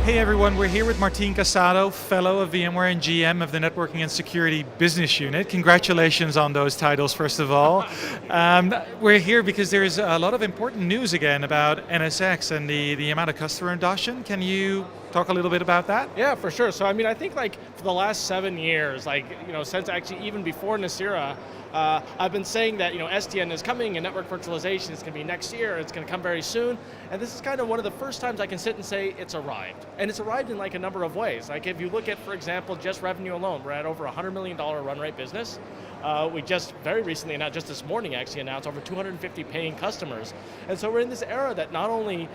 Hey everyone, we're here with Martin Casado, fellow of VMware and GM of the Networking and Security Business Unit. Congratulations on those titles, first of all. We're here because there's a lot of important news again about NSX and the amount of customer adoption. Can you talk a little bit about that? Yeah, for sure. So I mean, I think like for the last 7 years, since actually even before Nasira, I've been saying that SDN is coming and network virtualization is going to be next year. It's going to come very soon, and this is kind of one of the first times I can sit and say it's arrived, and it's arrived in like a number of ways. Like if you look at, for example, just revenue alone, we're at over $100 million run rate business. We just very recently, just this morning actually announced over 250 paying customers, and so we're in this era that not only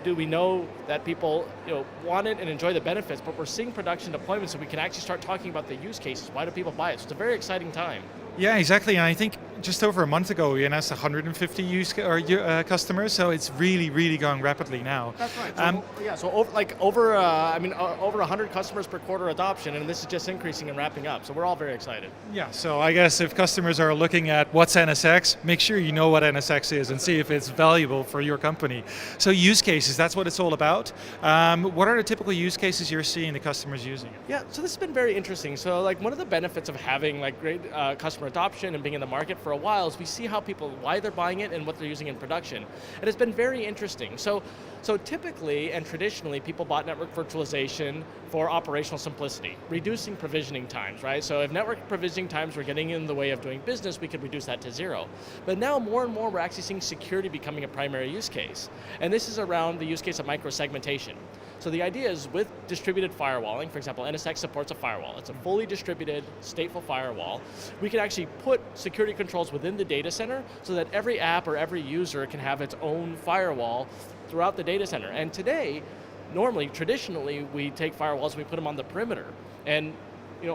do we know that people want it and enjoy the benefits, but we're seeing production deployments, so we can actually start talking about the use cases. Why do people buy it? So it's a very exciting time. Yeah, exactly. And I think just over a month ago, we announced 150 customers, so it's really going rapidly now. That's right. So over 100 customers per quarter adoption, and this is just increasing and ramping up. So we're all very excited. Yeah. So I guess if customers are looking at what's NSX, make sure you know what NSX is and see if it's valuable for your company. So use cases, that's what it's all about. What are the typical use cases you're seeing the customers using it? Yeah. So this has been very interesting. So one of the benefits of having great customer adoption and being in the market for a while is we see why they're buying it and what they're using in production. And it's been very interesting. So typically and traditionally people bought network virtualization for operational simplicity, reducing provisioning times, right? So if network provisioning times were getting in the way of doing business, we could reduce that to 0. But now more and more we're actually seeing security becoming a primary use case. And this is around the use case of microsegmentation. So the idea is with distributed firewalling, for example, NSX supports a firewall. It's a fully distributed, stateful firewall. We can actually put security controls within the data center so that every app or every user can have its own firewall throughout the data center. And today, traditionally, we take firewalls and we put them on the perimeter. And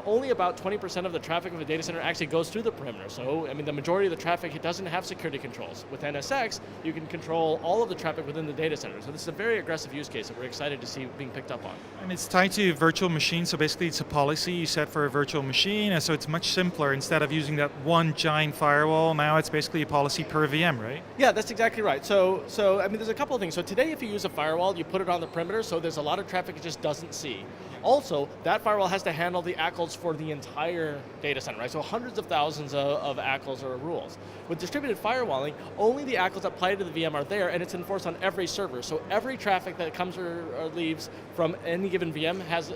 only about 20% of the traffic of a data center actually goes through the perimeter. So, I mean, the majority of the traffic, it doesn't have security controls. With NSX, you can control all of the traffic within the data center. So this is a very aggressive use case that we're excited to see being picked up on. And it's tied to virtual machines, so basically it's a policy you set for a virtual machine, and so it's much simpler. Instead of using that one giant firewall, now it's basically a policy per VM, right? Yeah, that's exactly right. So I mean, there's a couple of things. So today, if you use a firewall, you put it on the perimeter, so there's a lot of traffic it just doesn't see. Also, that firewall has to handle the ACLs for the entire data center, right? So hundreds of thousands of ACLs or rules. With distributed firewalling, only the ACLs that apply to the VM are there, and it's enforced on every server. So every traffic that comes or leaves from any given VM has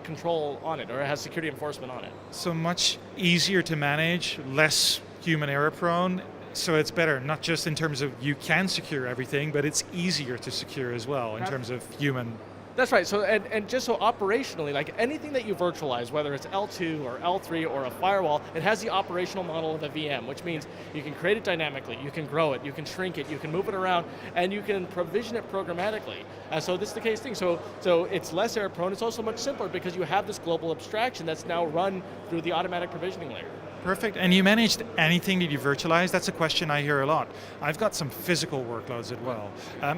control on it, or has security enforcement on it. So much easier to manage, less human error prone. So it's better, not just in terms of you can secure everything, but it's easier to secure as well in terms of human. That's right. So and just so operationally, like anything that you virtualize, whether it's L2 or L3 or a firewall, it has the operational model of a VM, which means you can create it dynamically, you can grow it, you can shrink it, you can move it around, and you can provision it programmatically. So this is the case thing. So it's less error prone. It's also much simpler because you have this global abstraction that's now run through the automatic provisioning layer. Perfect. And you managed anything that you virtualize? That's a question I hear a lot. I've got some physical workloads as well.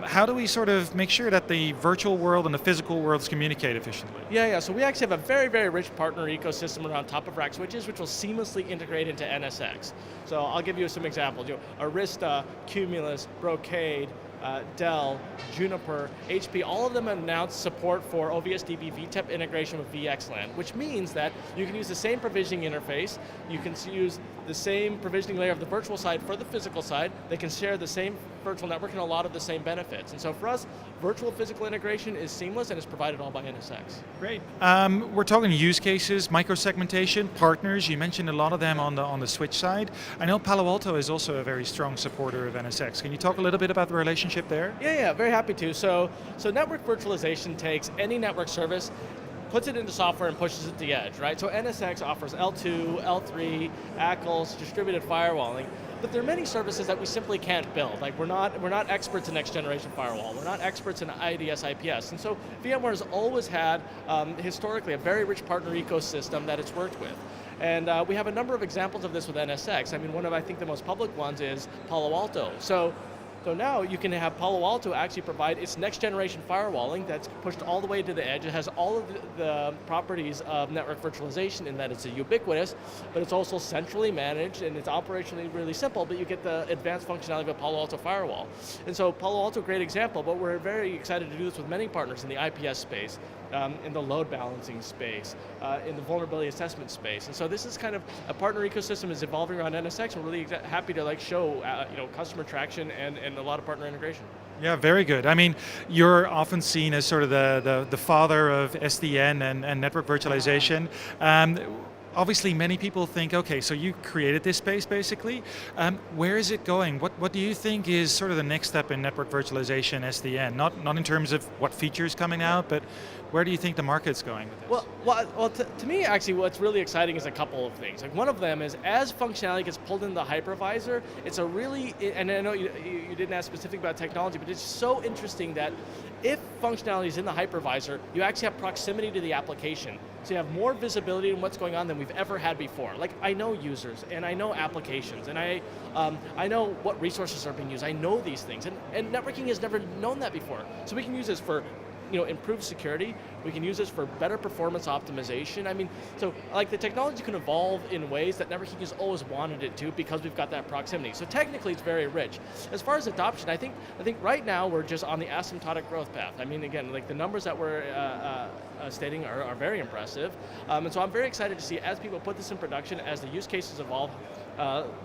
How do we sort of make sure that the virtual world and the physical worlds communicate efficiently? Yeah. So we actually have a very, very rich partner ecosystem around top of rack switches, which will seamlessly integrate into NSX. So I'll give you some examples. Arista, Cumulus, Brocade, Dell, Juniper, HP, all of them announced support for OVSDB VTEP integration with VXLAN, which means that you can use the same provisioning interface, you can use the same provisioning layer of the virtual side for the physical side, they can share the same virtual network and a lot of the same benefits. And so for us, virtual physical integration is seamless and is provided all by NSX. Great. We're talking use cases, microsegmentation, partners, you mentioned a lot of them on the switch side. I know Palo Alto is also a very strong supporter of NSX. Can you talk a little bit about the relationship there? Yeah, very happy to. So network virtualization takes any network service, puts it into software and pushes it to the edge, right? So NSX offers L2, L3, ACLs, distributed firewalling, but there are many services that we simply can't build. Like we're not experts in next generation firewall, we're not experts in IDS, IPS, and so VMware has always had, historically, a very rich partner ecosystem that it's worked with. And we have a number of examples of this with NSX. I mean, one of, I think, the most public ones is Palo Alto. So So now you can have Palo Alto actually provide its next generation firewalling that's pushed all the way to the edge. It has all of the properties of network virtualization in that it's ubiquitous, but it's also centrally managed and it's operationally really simple, but you get the advanced functionality of a Palo Alto firewall. And so Palo Alto, great example, but we're very excited to do this with many partners in the IPS space, in the load balancing space, in the vulnerability assessment space. And so this is kind of a partner ecosystem is evolving around NSX. We're really happy to show customer traction and a lot of partner integration. Yeah, very good. I mean, you're often seen as sort of the father of SDN and network virtualization. Obviously, many people think, okay, so you created this space basically. Where is it going? What do you think is sort of the next step in network virtualization SDN? Not in terms of what features coming out, but where do you think the market's going with this? Well, to me, actually, what's really exciting is a couple of things. Like one of them is as functionality gets pulled into the hypervisor, it's a really, and I know you didn't ask specific about technology, but it's so interesting that if functionality is in the hypervisor, you actually have proximity to the application. So you have more visibility in what's going on than we've ever had before. Like I know users, and I know applications, and I know what resources are being used. I know these things, and networking has never known that before. So we can use this for improved security. We can use this for better performance optimization. I mean, so like the technology can evolve in ways that networking has always wanted it to because we've got that proximity. So technically it's very rich. As far as adoption, I think right now we're just on the asymptotic growth path. I mean, again, like the numbers that we're stating are very impressive. And so I'm very excited to see as people put this in production, as the use cases evolve,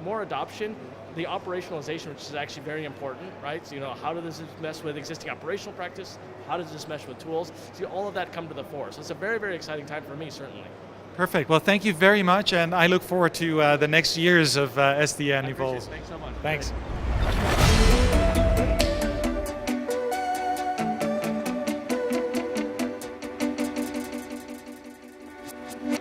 more adoption, the operationalization, which is actually very important, right? So how does this mesh with existing operational practice? How does this mesh with tools? See all of that come to the fore. So it's a very, very exciting time for me, certainly. Perfect. Well, thank you very much, and I look forward to the next years of SDN evolve. Thanks so much. Thanks.